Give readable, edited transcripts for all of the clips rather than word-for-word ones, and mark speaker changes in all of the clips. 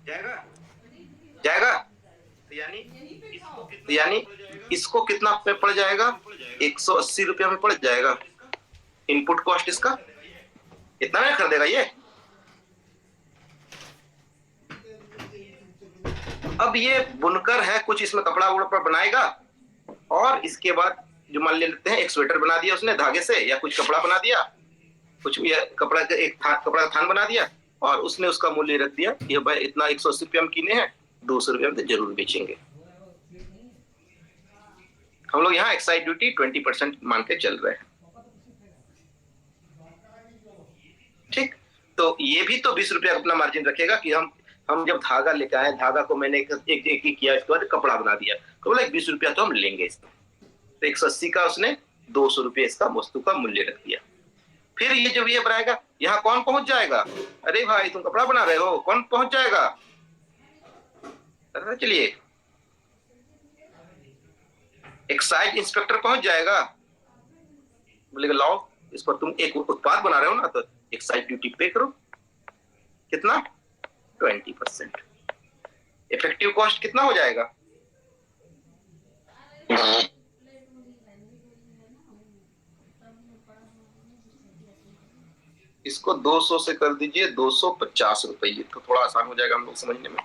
Speaker 1: जाएगा जाएगा। तो यानी इसको कितना पे पड़ जाएगा, 180 रुपया में पड़ जाएगा। इनपुट कॉस्ट इसका इतना में खरीदेगा ये। अब ये बुनकर है, कुछ इसमें कपड़ा वपड़ा बनाएगा और इसके बाद जो मान लेते हैं एक स्वेटर बना दिया उसने धागे से, या कुछ कपड़ा बना दिया, कुछ कपड़ा का एक कपड़ा थान बना दिया और उसने उसका मूल्य रख दिया कि भाई इतना 180 रुपया में किने हैं, 200 रुपया में तो जरूर बेचेंगे। हम लोग यहाँ एक्साइज ड्यूटी 20% मान के चल रहे हैं। ठीक, तो ये भी तो 20 रुपया अपना मार्जिन रखेगा कि हम जब धागा लेके आए, धागा को मैंने एक किया, इसके बाद कपड़ा बना दिया, तो बोला 20 रुपया तो हम लेंगे इसका। तो 180 का उसने 200 रुपया इसका वस्तु का मूल्य रख दिया। फिर ये जब ये बनाएगा, यहाँ कौन पहुंच जाएगा? अरे भाई तुम कपड़ा बना रहे हो, कौन पहुंच जाएगा? चलिए, एक्साइज इंस्पेक्टर पहुंच जाएगा, बोलेगा लाओ इस पर, तुम एक उत्पाद बना रहे हो ना, तो एक्साइज ड्यूटी पे करो। कितना? 20%। इफेक्टिव कॉस्ट कितना हो जाएगा? इसको 200 से कर दीजिए 250 रुपये, तो थोड़ा आसान हो जाएगा हम लोग समझने में।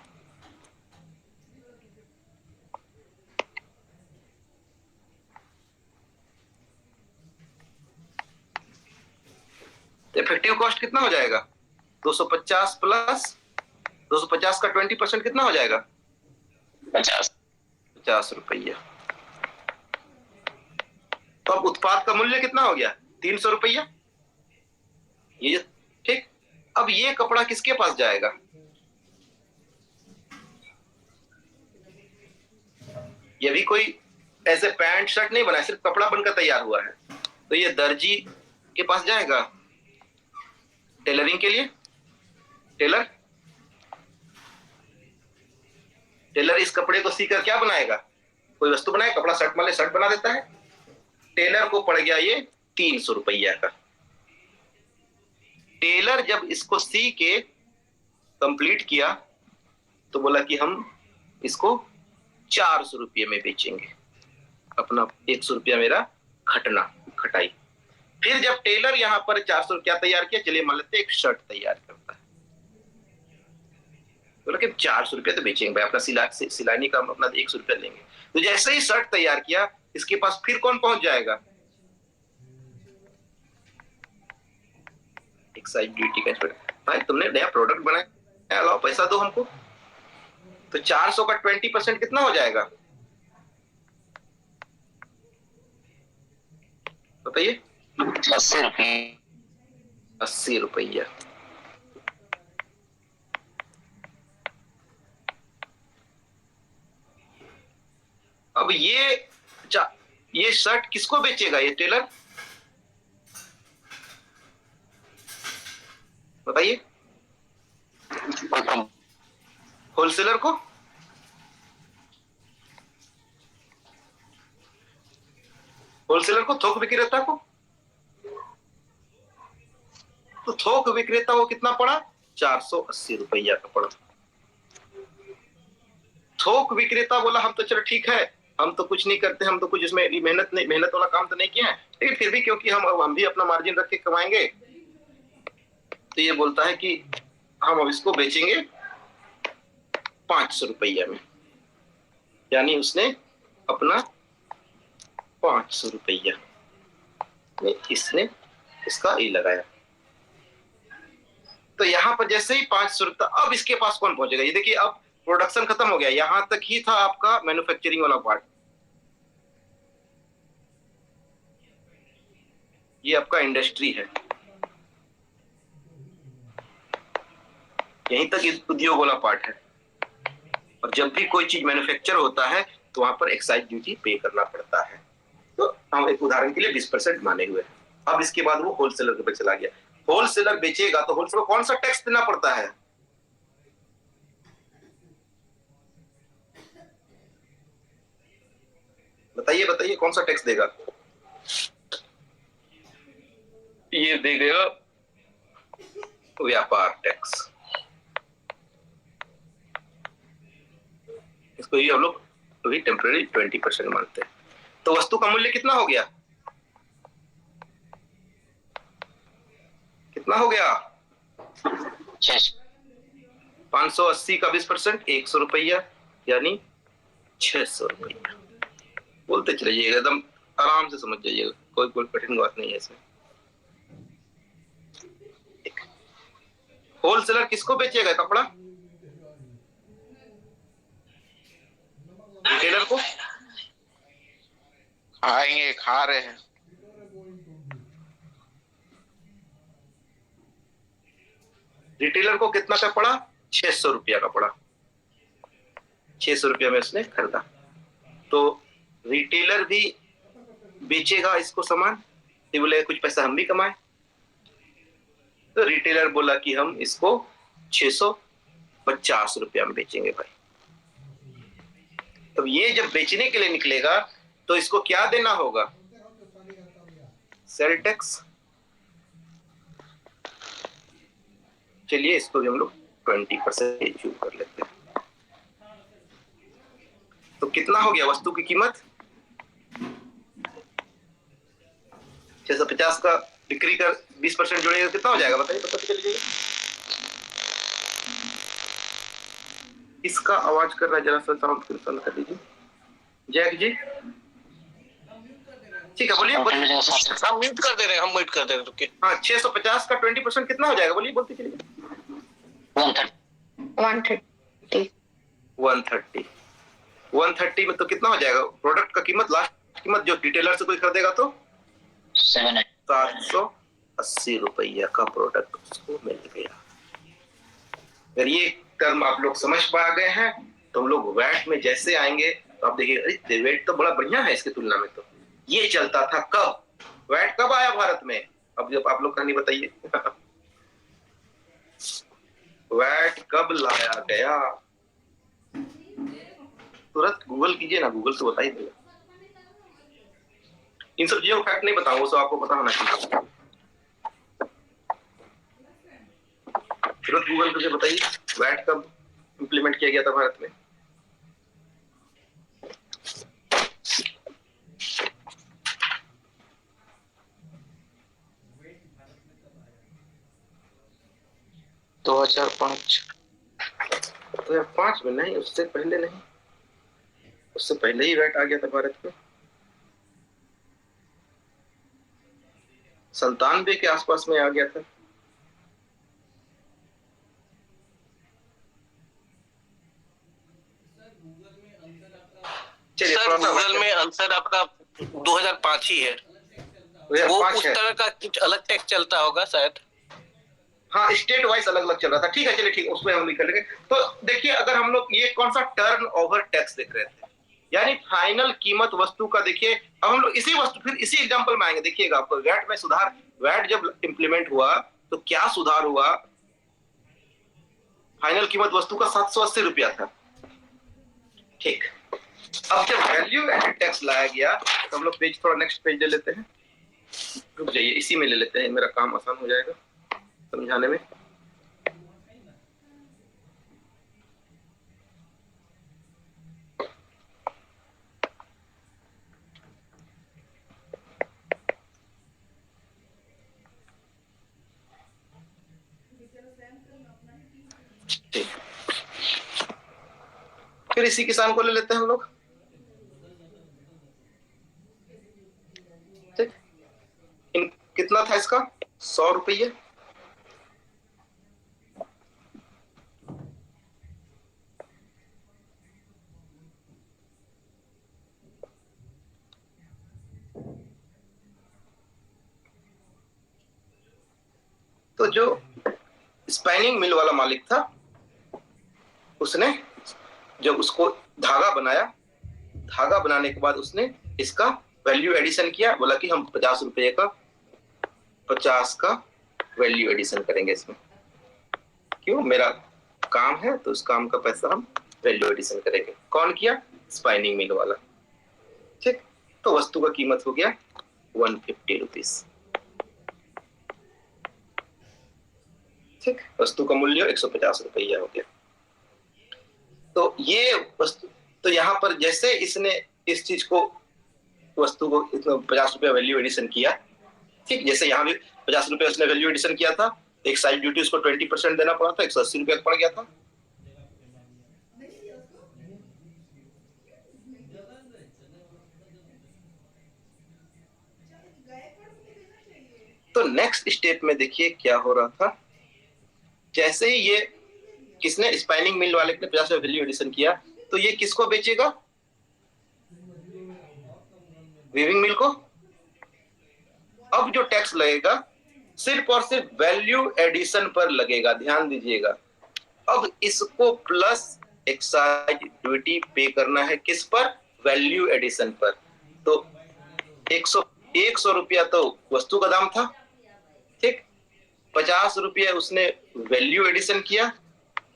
Speaker 1: तो इफेक्टिव कॉस्ट कितना हो जाएगा? 250 प्लस 250 का 20% कितना हो जाएगा? 50 रुपया। तो अब उत्पाद का मूल्य कितना हो गया? 300 रुपया। ये ठीक। अब ये कपड़ा किसके पास जाएगा? ये भी कोई ऐसे पैंट शर्ट नहीं बना, सिर्फ कपड़ा बनकर तैयार हुआ है, तो ये दर्जी के पास जाएगा टेलरिंग के लिए। टेलर इस कपड़े को सीकर क्या बनाएगा? कोई वस्तु बनाए, कपड़ा शर्ट वाले शर्ट बना देता है। टेलर को पड़ गया ये 300 रुपया का। टेलर जब इसको सी के कंप्लीट किया तो बोला कि हम इसको 400 रुपये में बेचेंगे, अपना 100 रुपया मेरा खटाई। फिर जब टेलर यहाँ पर 400 क्या तैयार किया, चलिए मान लेते एक शर्ट तैयार करता है, तो लेकिन 400 रुपया तो बेचेंगे भाई, अपना सिलानी का अपना 100 रुपया लेंगे। तो जैसे ही शर्ट तैयार किया, इसके पास फिर कौन पहुंच जाएगा? एक्साइज ड्यूटी का इंस्पेक्टर। भाई तुमने नया प्रोडक्ट बनाया, लाओ पैसा दो हमको। तो 400 का 20% कितना हो जाएगा बताइए? 80 रुपया। अब ये शर्ट किसको बेचेगा ये टेलर? बताइए। होलसेलर को। थोक विक्रेता को। तो थोक विक्रेता को कितना पड़ा? 480 रुपया का पड़ा। थोक विक्रेता बोला हम तो चलो ठीक है, हम तो कुछ नहीं करते, हम तो कुछ इसमें मेहनत वाला काम तो नहीं किया है, लेकिन फिर भी क्योंकि हम भी अपना मार्जिन रख के कमाएंगे, तो ये बोलता है कि हम अब इसको बेचेंगे 500 रुपया में। यानी उसने अपना 500 रुपया में इसने इसका ई लगाया। तो यहां पर जैसे ही 500 रुपया, अब इसके पास कौन पहुंचेगा? ये देखिए, अब प्रोडक्शन खत्म हो गया, यहां तक ही था आपका मैन्युफैक्चरिंग वाला पार्ट। ये आपका इंडस्ट्री है, यहीं तक उद्योग वाला पार्ट है। और जब भी कोई चीज मैन्युफैक्चर होता है तो वहां पर एक्साइज ड्यूटी पे करना पड़ता है। तो हम एक उदाहरण के लिए 20% माने हुए हैं। अब इसके बाद वो होलसेलर के पास चला गया। होलसेलर बेचेगा तो होलसेलर को कौन सा टैक्स देना पड़ता है? बताइए कौन सा टैक्स देगा? ये देगा व्यापार टैक्स। उसको ही हम लोग वही टेम्पररी 20% मानते हैं। तो वस्तु का मूल्य कितना हो गया, कितना हो गया? 580 का 20% 100 रुपया, यानी 600 रुपया। बोलते चले जाइएगा, एकदम आराम से समझ जाइएगा, कोई कठिन बात नहीं है इसमें। होलसेलर किसको बेचेगा कपड़ा? रिटेलर को।
Speaker 2: खाएंगे, खा रहे हैं।
Speaker 1: रिटेलर को कितना का पड़ा? 600 रुपया का पड़ा। 600 रुपया में उसने खरीदा। तो रिटेलर भी बेचेगा इसको सामान, तो बोले कुछ पैसा हम भी कमाए। तो रिटेलर बोला कि हम इसको 650 रुपया में बेचेंगे भाई। तो ये जब बेचने के लिए निकलेगा तो इसको क्या देना होगा? Sale tax. चलिए इसको भी हम लोग 20% इश्यू कर लेते हैं। तो कितना हो गया वस्तु की कीमत? 650 का बिक्री का 20% जोड़ेगा कितना हो जाएगा बताइए, पता चलिए। इसका आवाज कर रहा है, जरा सा साउंड कर दीजिए जैक जी। ठीक है बोलिए।
Speaker 2: हम म्यूट कर दे रहे हैं, हम म्यूट कर दे रहे हैं, रुकिए।
Speaker 1: हाँ 650 का 20% कितना हो जाएगा बोलिए, बोलते चलिए। 130 में तो कितना हो जाएगा? प्रोडक्ट का कीमत, लास्ट कीमत जो रिटेलर से कोई खरीदेगा तो 780 रुपया का प्रोडक्ट उसको मिल गया। अगर ये टर्म आप लोग समझ पा गए हैं तो हम लोग वैट में जैसे आएंगे तो आप देखिए, अरे वैट तो बड़ा बढ़िया है इसकी तुलना में। तो ये चलता था कब? वैट कब आया भारत में? अब जब आप लोग कहानी बताइए वैट कब लाया गया? तुरंत गूगल कीजिए ना, गूगल तो बता ही देगा। इन सब चीजों का फैक्ट नहीं बताऊंगा, वो सब आपको पता होना चाहिए। तुरंत गूगल करके बताइए वैट कब इंप्लीमेंट किया गया था भारत में?
Speaker 2: दो
Speaker 1: 2005 में नहीं, उससे पहले नहीं, उससे पहले ही वैट आ गया था भारत में। 97 के आसपास में आ गया था।
Speaker 2: सर गूगल में आंसर आपका 2005 ही है। वो उस तरह का कुछ अलग टैक्स चलता होगा शायद।
Speaker 1: हाँ स्टेट वाइज अलग अलग चल रहा था। ठीक है चलिए, ठीक है उसमें हम लिख लेंगे। तो देखिए अगर हम लोग ये कौन सा टर्न ओवर टैक्स देख रहे थे, यानी फाइनल कीमत वस्तु का। देखिए अब हम लोग इसी वस्तु फिर इसी एग्जांपल में आएंगे। देखिएगा आपको वैट में सुधार, वैट जब इंप्लीमेंट हुआ तो क्या सुधार हुआ? फाइनल कीमत वस्तु का 780 रुपया था। ठीक, अब जब वैल्यू एडेड टैक्स लाया गया तो हम लोग पेज थोड़ा नेक्स्ट पेज ले लेते हैं। रुक जाइए, इसी में ले लेते हैं, मेरा काम आसान हो जाएगा समझाने में। ठीक, फिर इसी किसान को ले लेते हैं हम लोग। ठीक, कितना था इसका? 100 रुपये। तो जो स्पाइनिंग मिल वाला मालिक था उसने जब उसको धागा बनाया, धागा बनाने के बाद उसने इसका वैल्यू एडिशन किया। बोला कि हम 50 रुपये का 50 का वैल्यू एडिशन करेंगे इसमें। क्यों? मेरा काम है तो उस काम का पैसा हम वैल्यू एडिशन करेंगे। कौन किया? स्पाइनिंग मिल वाला। ठीक, तो वस्तु का कीमत हो गया 150 रुपीज। ठीक, वस्तु का मूल्य 150 रुपया हो गया। तो ये वस्तु तो यहाँ पर जैसे इसने इस चीज को, वस्तु को 50 रुपया वैल्यू एडिशन किया, ठीक, जैसे यहाँ भी 50 रुपया उसने वैल्यू एडिशन किया था, एक्साइज ड्यूटी उसको 20% देना पड़ा था, 180 रुपया पड़ गया था। तो नेक्स्ट स्टेप में देखिए क्या हो रहा था। जैसे ही ये किसने, स्पाइनिंग मिल वाले ने 50 वैल्यू एडिशन किया, तो ये किसको बेचेगा, वीविंग मिल को। अब जो टैक्स लगेगा सिर्फ और सिर्फ वैल्यू एडिशन पर लगेगा, ध्यान दीजिएगा। अब इसको प्लस एक्साइज ड्यूटी पे करना है किस पर, वैल्यू एडिशन पर। तो 100 रुपया तो वस्तु का दाम था, ठीक, 50 रुपये उसने वैल्यू एडिशन किया,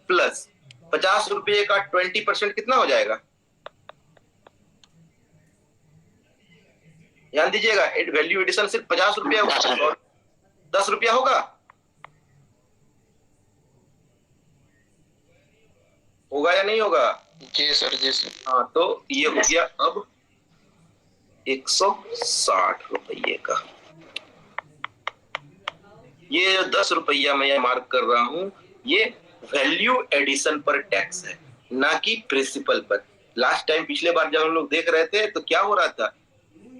Speaker 1: प्लस 50 रुपये का 20% कितना हो जाएगा, ध्यान दीजिएगा। वैल्यू एडिशन सिर्फ 50 रुपया और 10 रुपया होगा, होगा या नहीं होगा?
Speaker 2: जी सर, जी सर।
Speaker 1: हाँ, तो ये हो गया अब 160 रुपये का। ये 10 रुपया मैं मार्क कर रहा हूं, ये वैल्यू एडिशन पर टैक्स है, ना कि प्रिंसिपल पर। लास्ट टाइम पिछले बार जब हम लोग देख रहे थे तो क्या हो रहा था,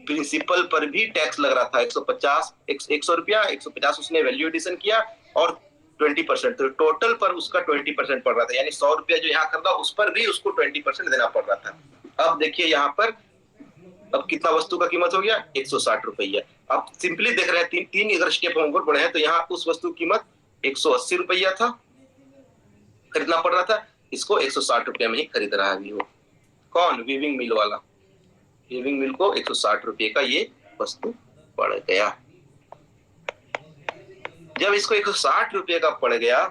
Speaker 1: प्रिंसिपल पर भी टैक्स लग रहा था 100 रुपया, 150 उसने वैल्यू एडिशन किया और 20%, तो टोटल पर उसका 20% पड़ रहा था, यानी 100 रुपया जो यहाँ करता उस पर भी उसको 20% देना पड़ रहा था। अब देखिए यहाँ पर अब कितना वस्तु का कीमत हो गया, 160 रुपया। अब सिंपली देख रहे हैं, तीन अगर स्टेप हम ऊपर बढ़े हैं तो यहाँ उस वस्तु की कीमत 180 रुपया था, खरीदना पड़ रहा था, इसको 160 रुपया में ही खरीद रहा है वो। कौन, वीविंग मिल वाला। वीविंग मिल को 160 रुपये का ये वस्तु पड़ गया। जब इसको 160 रुपये का पड़ गया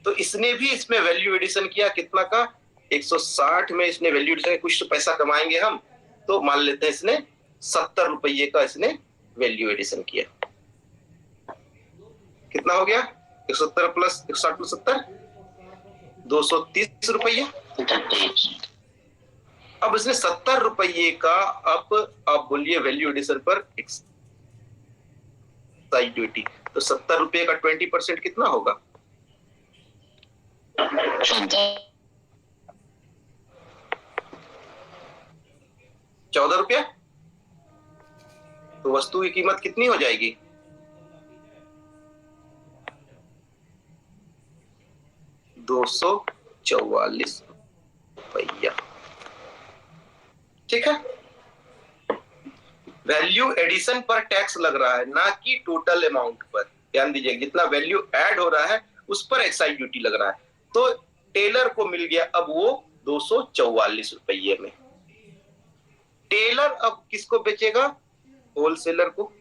Speaker 1: तो इसने भी इसमें वैल्यू एडिशन किया, कितना का, 160 में इसने वैल्यू एडिशन, कुछ तो पैसा कमाएंगे हम, तो मान लेते हैं इसने 70 रुपये का इसने वैल्यू एडिशन किया। कितना हो गया, 170 प्लस 160 प्लस 70, 230 रुपये। अब इसने 70 रुपये का, अब आप बोलिए वैल्यू एडिशन पर एक्साइज ड्यूटी, तो 70 रुपये का 20% कितना होगा, 14 रुपया। तो वस्तु की कीमत कितनी हो जाएगी, 244 रुपया। ठीक है, वैल्यू एडिशन पर टैक्स लग रहा है, ना कि टोटल अमाउंट पर। ध्यान दीजिए, जितना वैल्यू ऐड हो रहा है उस पर एक्साइज ड्यूटी लग रहा है। तो टेलर को मिल गया अब वो 244 रुपये में। टेलर अब किसको बेचेगा, होलसेलर को।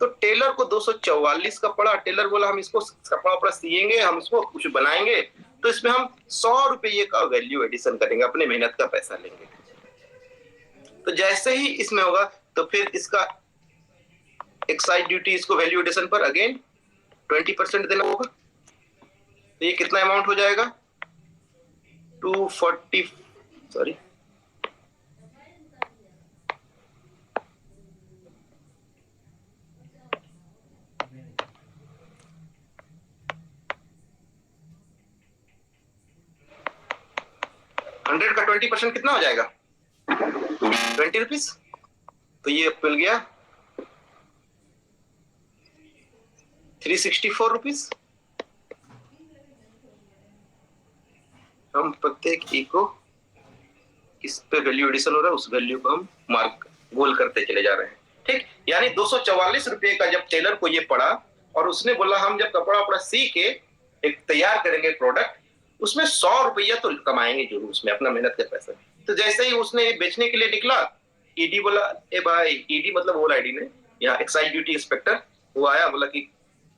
Speaker 1: तो टेलर को 244 का पड़ा, टेलर बोला हम इसको कपड़ा वपड़ा सिएंगे, हम इसको कुछ बनाएंगे, तो इसमें हम 100 रुपये का वैल्यू एडिशन करेंगे, अपने मेहनत का पैसा लेंगे। तो जैसे ही इसमें होगा तो फिर इसका एक्साइज ड्यूटी, इसको वैल्यू एडिशन पर अगेन 20% देना होगा। तो ये कितना अमाउंट हो जाएगा, 240, सॉरी 100 का 20% कितना हो जाएगा, 20 रुपीज। तो ये मिल गया 364 रुपीज। हम प्रत्येक ई को किस पे वैल्यू एडिशन हो रहा है उस वैल्यू को हम मार्क गोल करते चले जा रहे हैं। ठीक, यानी 244 रुपये का जब टेलर को ये पड़ा और उसने बोला हम जब कपड़ा वपड़ा सी के एक तैयार करेंगे प्रोडक्ट, उसमें 100 रुपया तो कमाएंगे जरूर, उसमें अपना मेहनत का पैसा। तो जैसे ही उसने बेचने के लिए निकला, ईडी बोला, ए भाई, ईडी मतलब ओल आईडी ने, यहाँ एक्साइज ड्यूटी इंस्पेक्टर, वो आया, बोला कि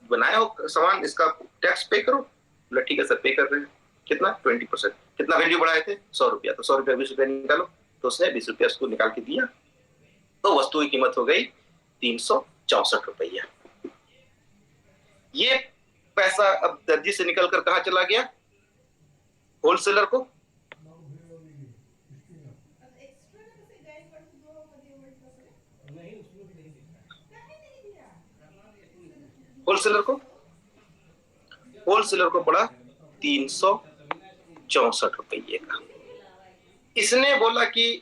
Speaker 1: बनाया हो सामान, इसका टैक्स पे करो। बोला ठीक है सर, पे कर रहे हैं। कितना, 20%। कितना वैल्यू बढ़ाए थे, 100 रुपया। तो 100 रुपया 20 रुपया निकालो, तो उसने 20 रुपया उसको निकाल के दिया, तो वस्तु की कीमत हो गई 364 रुपया। ये पैसा अब दर्जी से निकल कर कहां चला गया, होलसेलर को। होलसेलर को पड़ा 364 रुपये का। इसने बोला कि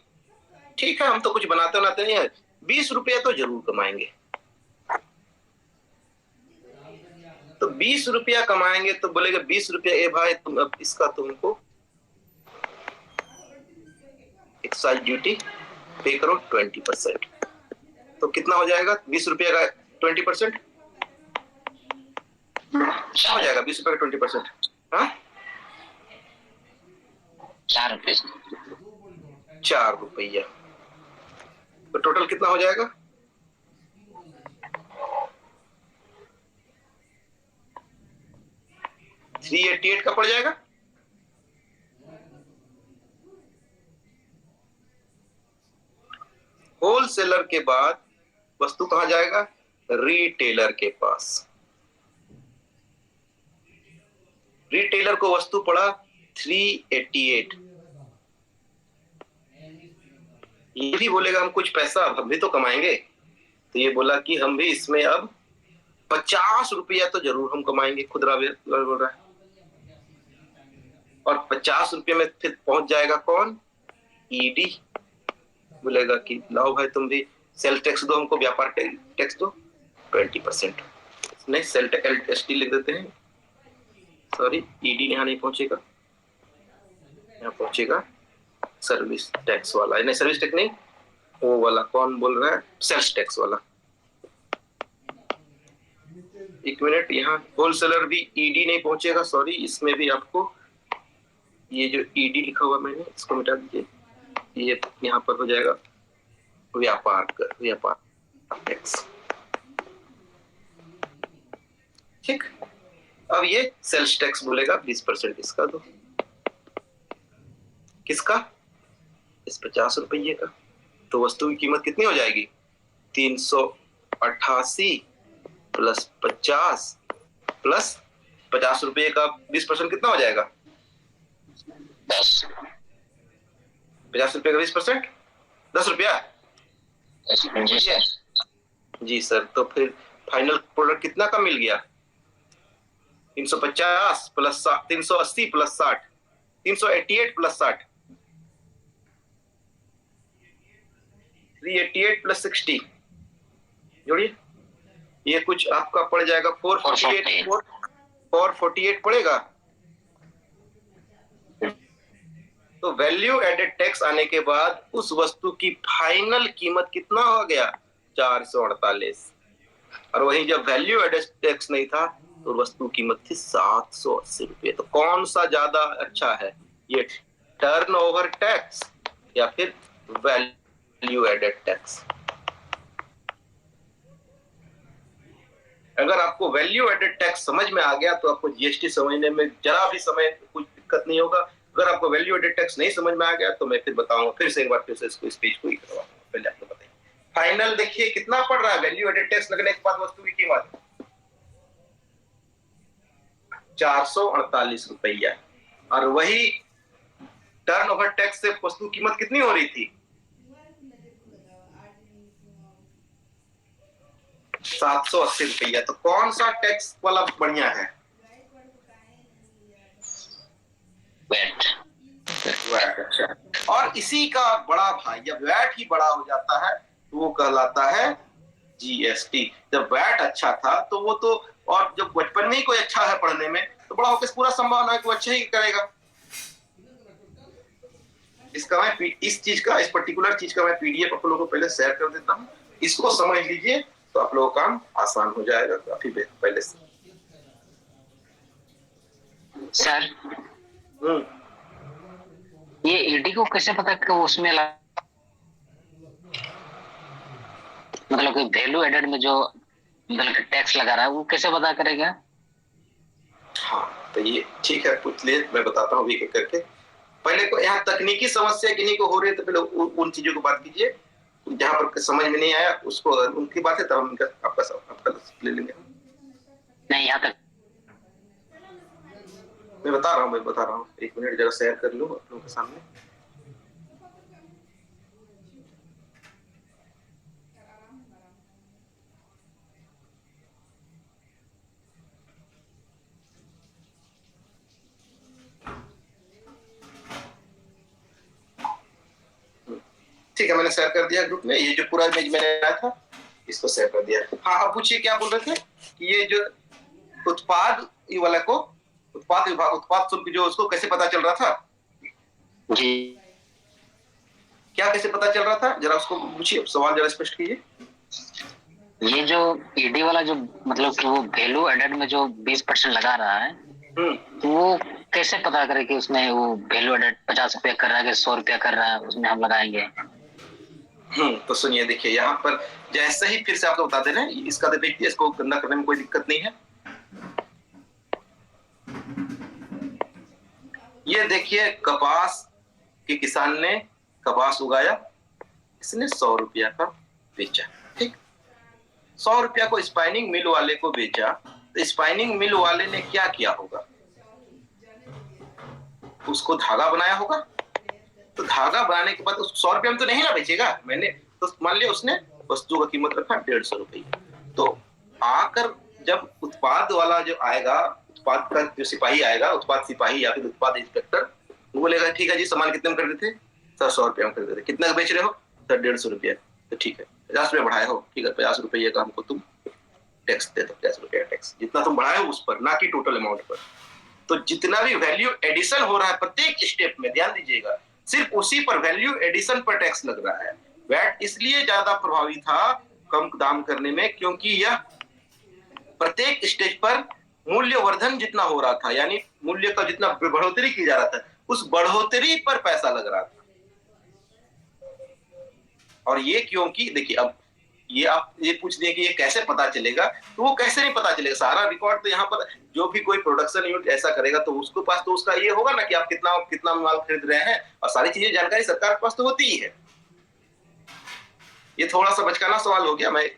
Speaker 1: ठीक है, हम तो कुछ बनाते नहीं है, 20 रुपया तो जरूर कमाएंगे। तो 20 रुपया कमाएंगे तो बोलेगा 20 रुपया, ए भाई तुम अब इसका तुमको एक्साइज ड्यूटी पे करो 20%। तो कितना हो जाएगा 20 रुपया का 20%? क्या हो जाएगा 20 रुपया का 20%? हाँ,
Speaker 3: 4 रुपये।
Speaker 1: 4 रुपया। तो टोटल कितना हो जाएगा? $388 का पड़ जाएगा। होलसेलर के बाद वस्तु कहां जाएगा? रिटेलर के पास। रिटेलर को वस्तु पड़ा 388। ये भी बोलेगा हम कुछ पैसा हम भी तो कमाएंगे। तो ये बोला कि हम भी इसमें अब 50 रुपया तो जरूर हम कमाएंगे। खुदरा बोल रहा है। और 50 रुपये में फिर पहुंच जाएगा कौन? ईडी बोलेगा कि लाओ भाई तुम भी सेल टैक्स दो हमको, व्यापार टैक्स दो 20%। नहीं, सेल टैक्स एसटी लिख देते हैं। सॉरी, ईडी यहाँ नहीं पहुंचेगा, यहाँ पहुंचेगा सर्विस टैक्स वाला। नहीं, सर्विस टैक्स नहीं, वो वाला कौन बोल रहा है? सेल्स टैक्स वाला। एक मिनट, यहाँ होलसेलर भी ईडी नहीं पहुंचेगा। सॉरी, इसमें भी आपको ये जो ईडी लिखा हुआ मैंने इसको मिटा दीजिए। ये यहाँ पर हो जाएगा व्यापार टैक्स। ठीक, अब ये सेल्स टैक्स बोलेगा 20% इसका दो। किसका? इस 50 रुपये का। तो वस्तु की कीमत कितनी हो जाएगी? 388 प्लस 50 प्लस 50 रुपये का 20% कितना हो जाएगा?
Speaker 3: 10।
Speaker 1: 50 रुपये का 20% 10 रुपया। जी सर। तो फिर फाइनल प्रोडक्ट कितना का मिल गया? 350 प्लस 380 प्लस 60, 388 प्लस 60, 388 प्लस 60 जोड़िए, ये कुछ आपका पड़ जाएगा 448 पड़ेगा। तो वैल्यू एडेड टैक्स आने के बाद उस वस्तु की फाइनल कीमत कितना हो गया? 448। और वहीं जब वैल्यू एडेड टैक्स नहीं था तो वस्तु कीमत थी 780 रुपये। तो कौन सा ज्यादा अच्छा है, ये टर्नओवर टैक्स या फिर वैल्यू एडेड टैक्स? अगर आपको वैल्यू एडेड टैक्स समझ में आ गया तो आपको जीएसटी समझने में जरा भी समय कुछ दिक्कत नहीं होगा। अगर आपको वैल्यू एडेड टैक्स नहीं समझ में आ गया तो मैं फिर बताऊंगा, फिर से एक बार फिर से इसको स्पीच को ही करवाऊंगा। पहले आपको बताइए फाइनल देखिए कितना पड़ रहा है वैल्यू एडेड टैक्स लगने के बाद वस्तु की कीमत 448 रुपया। और वही टर्नओवर टैक्स से वस्तु कीमत कितनी हो रही थी? 780 रुपया। तो कौन सा टैक्स वाला बढ़िया है?
Speaker 3: वैट।
Speaker 1: अच्छा। और इसी का बड़ा भाई, जब वैट ही बड़ा हो जाता है तो वो कहलाता है जीएसटी। जब वैट अच्छा था तो वो तो, और जब बचपन में ही कोई अच्छा है पढ़ने में तो बड़ा होकर पूरा संभावना है कि वो अच्छा ही करेगा। इसका मैं इस चीज का, इस पर्टिकुलर चीज का मैं पीडीएफ आप लोगों को पहले शेयर कर देता हूँ। इसको समझ लीजिए तो आप लोगों का काम आसान हो जाएगा काफी पहले से।
Speaker 3: सर ये ईडी को कैसे पता कि उसमें मतलब कि वैल्यू एडेड में जो मतलब टैक्स लगा रहा है वो कैसे पता करेगा?
Speaker 1: हाँ, तो ये ठीक है, पूछ लिए, मैं बताता हूँ एक एक करके। पहले को यहाँ तकनीकी समस्या किन्हीं को हो रही है तो पहले उन चीजों को बात कीजिए। जहां पर समझ में नहीं आया उसको, उनकी बात है तब हम आपका ले लेंगे।
Speaker 3: नहीं, यहाँ तक
Speaker 1: मैं बता रहा हूँ। एक मिनट जरा शेयर कर लूँ आप लोगों के सामने। ठीक है, मैंने शेयर कर दिया ग्रुप में। ये जो पूरा इमेज मैंने बनाया था इसको शेयर कर दिया। हाँ, अब पूछिए क्या बोल रहे थे कि ये जो उत्पाद ये वाला को उत्पाद विभाग उत्पाद शुल्क जो उसको कैसे पता चल रहा था?
Speaker 3: जी,
Speaker 1: क्या कैसे पता चल रहा था, जरा उसको पूछिए, सवाल जरा स्पष्ट कीजिए।
Speaker 3: ये जो ईडी वाला जो मतलब कि वो वैल्यू एडेड में जो 20% लगा रहा है, तो वो कैसे पता करे कि उसमें वो वैल्यू एडेड 50 रुपया कर रहा है कि 100 रुपया कर रहा है, उसमें हम लगाएंगे?
Speaker 1: तो सुनिए, देखिए यहाँ पर जैसे ही फिर से आपको बता दे रहे हैं, इसका तो देखिए, इसको गंदा करने में कोई दिक्कत नहीं है। ये देखिए, कपास के किसान ने कपास उगाया, इसने 100 रुपया का बेचा, ठीक। 100 रुपया को स्पाइनिंग मिल वाले को बेचा, तो स्पाइनिंग मिल वाले ने क्या किया होगा? उसको धागा बनाया होगा। तो धागा बनाने के बाद उस 100 रुपया में तो नहीं ना बेचेगा। मैंने तो मान लिया उसने वस्तु का कीमत रखा 150 रुपया। तो आकर जब उत्पाद वाला जो आएगा, उत्पाद का जो सिपाही आएगा, उत्पाद सिपाही या फिर उत्पाद इंस्पेक्टर, वो बोलेगा ठीक है जी, सामान कितने में खरीदे थे? सर 100 रुपया में खरीदे थे। कितना बेच रहे हो? सर 150 रुपया। तो ठीक है, 50 रुपया बढ़ाए हो, ठीक है, 50 रुपये का हमको तुम टैक्स दे दो, 50 रुपया टैक्स, जितना तुम बढ़ाए हो उस पर, ना कि टोटल अमाउंट पर। तो जितना भी वैल्यू एडिशन हो रहा है प्रत्येक स्टेप में, ध्यान दीजिएगा, सिर्फ उसी पर वैल्यू एडिशन पर टैक्स लग रहा है। वैट इसलिए ज्यादा प्रभावी था कम दाम करने में, क्योंकि यह प्रत्येक स्टेज पर मूल्यवर्धन जितना हो रहा था, यानी मूल्य का जितना बढ़ोतरी की जा रहा था, उस बढ़ोतरी पर पैसा लग रहा था। और ये क्योंकि देखिए, अब ये आप ये पूछ दिए कि ये कैसे पता चलेगा, तो वो कैसे नहीं पता चलेगा, सारा रिकॉर्ड तो यहाँ पर जो भी कोई प्रोडक्शन यूनिट ऐसा करेगा तो उसके पास तो उसका ये होगा ना कि आप कितना कितना माल खरीद रहे हैं, और सारी चीजें जानकारी सरकार के पास तो होती ही है। ये थोड़ा सा बचकाना सवाल हो गया, मैं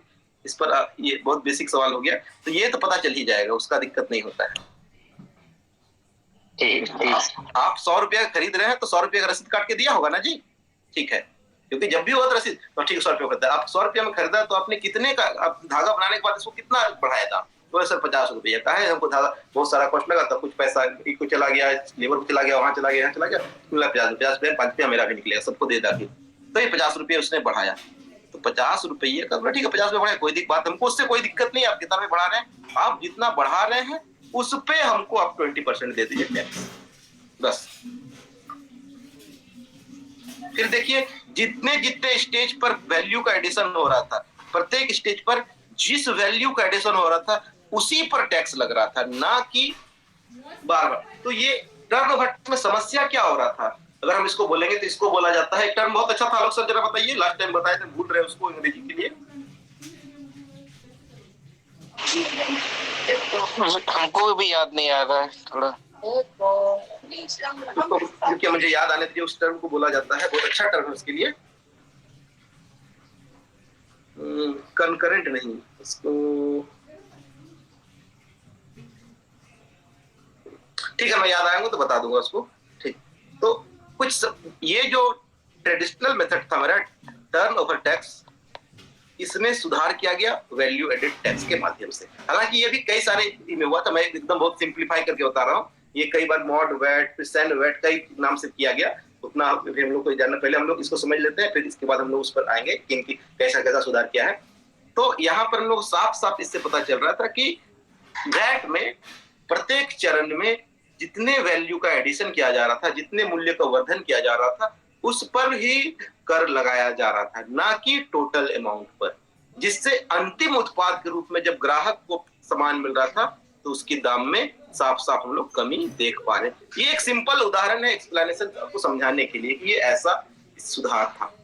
Speaker 1: इस पर ये बहुत बेसिक सवाल हो गया, तो ये तो पता चल ही जाएगा, उसका दिक्कत नहीं होता है। आप 100 रुपया खरीद रहे हैं तो 100 रुपया का रसीद काट के दिया होगा ना जी, ठीक है, क्योंकि जब भी होता रसीद तो ठीक 100 रुपया खरीदा, आप 100 रुपया में खरीदा तो आपने कितने का, आप धागा बनाने के बाद इसको कितना बढ़ाया था? तो सर 50 रुपया का है, हमको धागा बहुत सारा कॉस्ट लगा था, कुछ पैसा को चला गया, लेबर को चला गया, वहां चला गया, यहाँ चला गया, 50 रुपया 5 रुपया मेरा भी निकलेगा, सबको दे दा के, तो ये 50 रुपया उसने बढ़ाया। तो 50 रुपये का ठीक है, 50 रुपये बढ़ाया, कोई बात, हमको उससे कोई दिक्कत नहीं है, आप कितना में बढ़ा रहे हैं, आप जितना बढ़ा रहे हैं उस पे हमको आप 20% दे दीजिए टैक्स, बस। फिर देखिए, जितने जितने स्टेज पर वैल्यू का एडिशन हो रहा था, प्रत्येक स्टेज पर जिस वैल्यू का एडिशन हो रहा था उसी पर टैक्स लग रहा था, ना कि बार बार। तो ये टर्न में समस्या क्या हो रहा था, अगर हम इसको बोलेंगे तो इसको बोला जाता है, एक टर्म बहुत अच्छा था, आलोक सर जरा बताइए, लास्ट टाइम बताए थे, भूल रहे उसको अंग्रेजी के लिए।
Speaker 2: हमको भी याद नहीं आ रहा है थोड़ा,
Speaker 1: क्योंकि मुझे याद आने दीजिए, उस टर्म को बोला जाता है, बहुत अच्छा टर्म है उसके लिए, कंकरेंट नहीं, इसको ठीक है, मैं याद आएंगे तो बता दूंगा उसको, ठीक। तो कुछ ये जो ट्रेडिशनल मेथड था मेरा टर्न ओवर टैक्स, इसमें सुधार किया गया वैल्यू एडेड टैक्स के माध्यम से। हालांकि ये भी कई सारे में हुआ था, मैं एकदम बहुत सिंप्लीफाई करके बता रहा हूँ, ये कई बार मॉड वैट, फिर सैंड वैट, कई नाम से किया गया, उतना फिर हम लोग को जानना, पहले हम लोग इसको समझ लेते हैं, फिर इसके बाद हम लोग उस पर आएंगे कि इनकी कैसा कैसा सुधार किया है। तो यहाँ पर हम लोग साफ साफ इससे पता चल रहा था कि वैट में प्रत्येक चरण में जितने वैल्यू का एडिशन किया जा रहा था, जितने मूल्य का वर्धन किया जा रहा था, उस पर ही कर लगाया जा रहा था, ना कि टोटल अमाउंट पर, जिससे अंतिम उत्पाद के रूप में जब ग्राहक को सामान मिल रहा था तो उसके दाम में साफ साफ हम लोग कमी देख पा रहे हैं। ये एक सिंपल उदाहरण है एक्सप्लेनेशन आपको समझाने के लिए कि ये ऐसा सुधार था।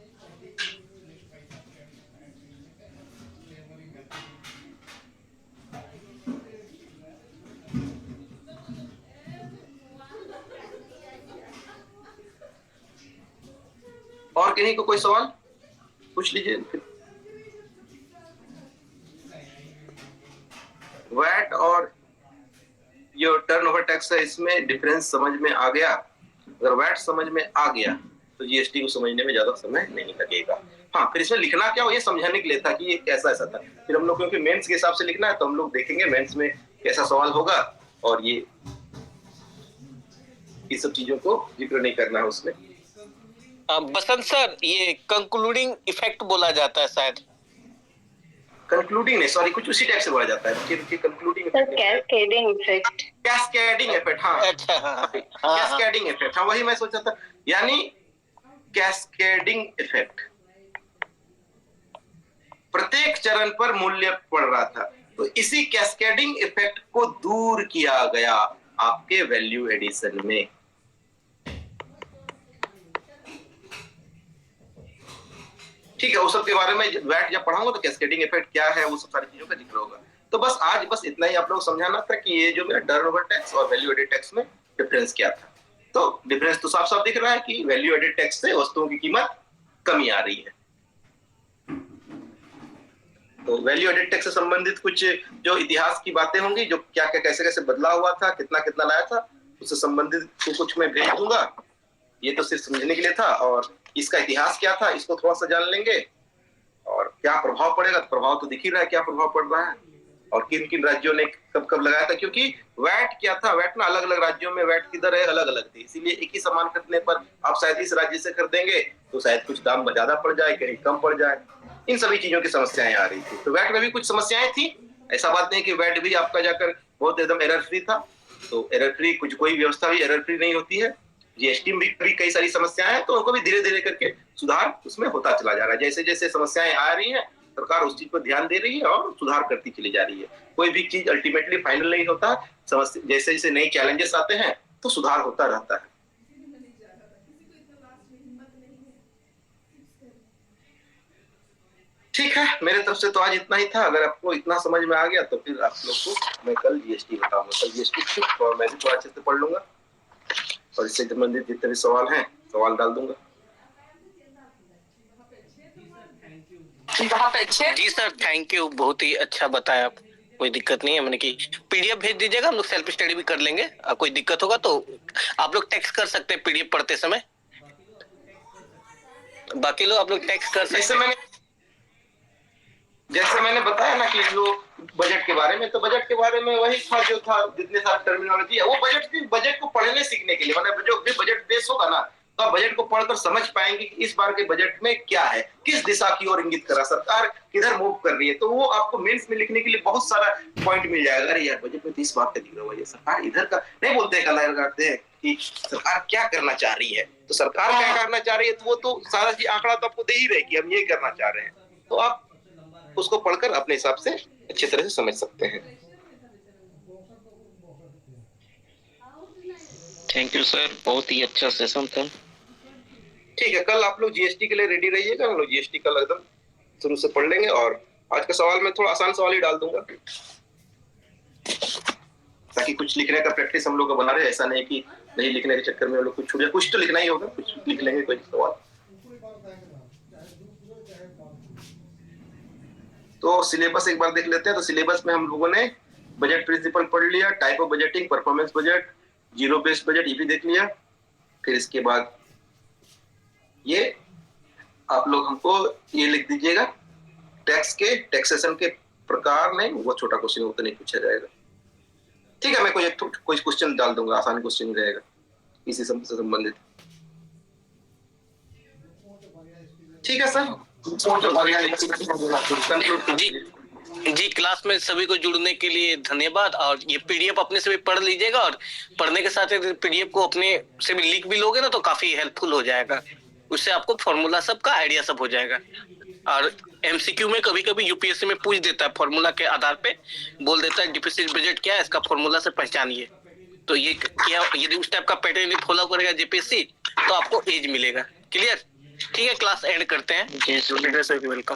Speaker 1: और किन्हीं को कोई सवाल पूछ लीजिए। वैट और जो टर्नओवर टैक्स है, इसमें डिफरेंस समझ में आ गया? अगर वैट समझ में आ गया तो जीएसटी को समझने में ज्यादा समय नहीं लगेगा। हाँ, फिर इसमें लिखना क्या हो ये समझाने के लिए था कि ये कैसा ऐसा था। फिर हम लोग क्योंकि मेंस के हिसाब से लिखना है तो हम लोग देखेंगे मेंस में कैसा सवाल होगा, और ये सब चीजों को जिक्र नहीं करना है उसमें।
Speaker 2: बसंत सर, ये कंक्लूडिंग इफेक्ट बोला जाता है शायद।
Speaker 1: कंक्लूडिंग नहीं, सॉरी, कुछ उसी टाइप से बोला जाता है कि concluding
Speaker 4: cascading effect.
Speaker 1: Cascading effect, हाँ
Speaker 2: अच्छा, हाँ,
Speaker 1: कैस्केडिंग इफेक्ट, हाँ वही मैं सोचा था, यानी कैस्केडिंग इफेक्ट, प्रत्येक चरण पर मूल्य पड़ रहा था, तो इसी कैस्केडिंग इफेक्ट को दूर किया गया आपके वैल्यू एडिशन में। ठीक है, उस सब के बारे में वैट जब पढ़ाऊंगा तो कैस्केडिंग इफेक्ट क्या है, वो सब सारी चीजों का जिक्र होगा। तो बस आज बस इतना ही आप लोग समझाना था कि ये जो मेरा टर्नओवर टैक्स और वैल्यू एडेड टैक्स में डिफरेंस क्या था। तो डिफरेंस तो साफ साफ दिख रहा है कि वैल्यू एडेड टैक्स से वस्तुओं की कीमत कमी आ रही है। तो वैल्यू एडेड टैक्स से संबंधित कुछ जो इतिहास की बातें होंगी, जो क्या क्या कैसे कैसे बदला हुआ था, कितना कितना लाया था, उससे संबंधित कुछ मैं भेज दूंगा। ये तो सिर्फ समझने के लिए था, और इसका इतिहास क्या था इसको थोड़ा सा जान लेंगे, और क्या प्रभाव पड़ेगा, तो प्रभाव तो दिख ही रहा है क्या प्रभाव पड़ रहा है, और किन किन राज्यों ने कब कब लगाया था। क्योंकि वैट क्या था, वैट ना अलग अलग राज्यों में वैट की दर अलग अलग थी, इसीलिए एक ही सामान खरीदने पर आप शायद इस राज्य से खरीदेंगे तो शायद कुछ दाम ज्यादा पड़ जाए, कहीं कम पड़ जाए, इन सभी चीजों की समस्याएं आ रही थी। तो वैट में भी कुछ समस्याएं थी, ऐसा बात नहीं कि वैट भी आपका जाकर बहुत एकदम एरर फ्री था। तो एरर फ्री कुछ कोई व्यवस्था भी एरर फ्री नहीं होती है। जीएसटी में भी कई सारी समस्याएं हैं, तो उनको भी धीरे धीरे करके सुधार उसमें होता चला जा रहा है। जैसे जैसे समस्याएं आ रही हैं, सरकार उस चीज पर ध्यान दे रही है और सुधार करती चली जा रही है। कोई भी चीज अल्टीमेटली फाइनल नहीं होता, जैसे जैसे नए चैलेंजेस आते हैं तो सुधार होता रहता है। ठीक है, मेरे तरफ से तो आज इतना ही था। अगर आपको इतना समझ में आ गया तो फिर आप लोग को मैं कल जीएसटी बताऊंगा। कल जीएसटी और मैं भी थोड़ा अच्छे से पढ़ लूंगा, और इससे संबंधित जितने भी सवाल हैं सवाल डाल दूंगा।
Speaker 2: जी सर, थैंक यू, बहुत ही अच्छा बताया आप। कोई दिक्कत नहीं है, मैंने की पीडीएफ भेज दीजिएगा, हम लोग सेल्फ स्टडी भी कर लेंगे। कोई दिक्कत होगा तो आप लोग टेक्स्ट कर सकते हैं पीडीएफ पढ़ते समय, बाकी लोग आप लोग टेक्स्ट कर सकते हैं।
Speaker 1: जैसे मैंने बताया ना कि जो बजट के बारे में, तो बजट के बारे में वही था जो था, जितने सारे टर्मिनोलॉजी है वो बजट को पढ़ने सीखने के लिए, मतलब जो भी बजट पेश होगा ना, तो आप बजट को पढ़कर समझ पाएंगे कि इस बार के बजट में क्या है, किस दिशा की ओर इंगित कर रहा, सरकार किधर मूव कर रही है। तो वो आपको मेंस में लिखने के लिए बहुत सारा पॉइंट मिल जाएगा। अरे यार बजट में तो इस बात का दिख रहा है, सरकार इधर का नहीं बोलते, कलर करते हैं कि सरकार क्या करना चाह रही है। तो सरकार क्या करना चाह रही है, तो वो तो सारा चीज आंकड़ा तो आपको दे ही रहे कि हम ये करना चाह रहे हैं। तो आप उसको पढ़कर अपने हिसाब से अच्छी तरह से समझ सकते हैं।
Speaker 2: थैंक यू सर, बहुत ही अच्छा सेशन था।
Speaker 1: ठीक है, कल आप लोग जीएसटी के लिए रेडी रहिएगा। हम लोग जीएसटी कल एकदम शुरू से पढ़ लेंगे, और आज का सवाल मैं थोड़ा आसान सवाल ही डाल दूंगा, ताकि कुछ लिखने का प्रैक्टिस हम लोग का बना रहे। ऐसा नहीं कि नहीं लिखने के चक्कर में हम लोग कुछ छूट जाए, कुछ तो लिखना ही होगा, कुछ लिख लेंगे कोई सवाल। तो सिलेबस एक बार देख लेते हैं। तो सिलेबस में हम लोगों ने बजट प्रिंसिपल पढ़ लिया, type of budgeting, performance budget, zero based budget, ये भी देख लिया। फिर इसके बाद ये आप लोग हमको ये लिख दीजिएगा, टैक्स के टैक्सेशन के प्रकार में, वो छोटा क्वेश्चन होता नहीं पूछा जाएगा। ठीक है, मैं कोई क्वेश्चन डाल दूंगा, आसान क्वेश्चन रहेगा इसी से संबंधित। ठीक है सर,
Speaker 2: जी क्लास में सभी को जुड़ने के लिए धन्यवाद। और ये पीडीएफ अपने से भी पढ़ लीजिएगा, और पढ़ने के साथ पीडीएफ को अपने से भी लिख भी लोगे ना तो काफी हेल्पफुल हो जाएगा। उससे आपको फॉर्मूला सब का आइडिया सब हो जाएगा। और एमसीक्यू में कभी कभी यूपीएससी में पूछ देता है, फॉर्मूला के आधार पे बोल देता है डिफिसिट बजट क्या है, इसका फॉर्मूला से पहचानिए। तो ये क्या, यदि उस टाइप का पैटर्न फॉलो करेगा जेपीएससी तो आपको एज मिलेगा। क्लियर? ठीक है, क्लास एंड करते हैं। वेलकम।